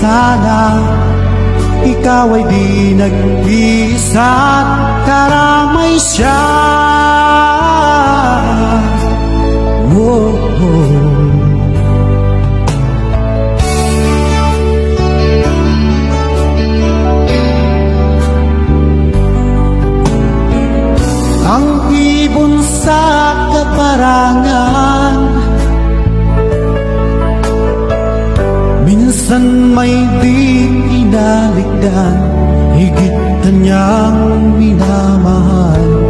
sana ikaw ay di nag-iisa't karamay siya. Oh, oh. Ang ibon sa kaparangan, minsan may di inaligdan, higit na niyang minamahal.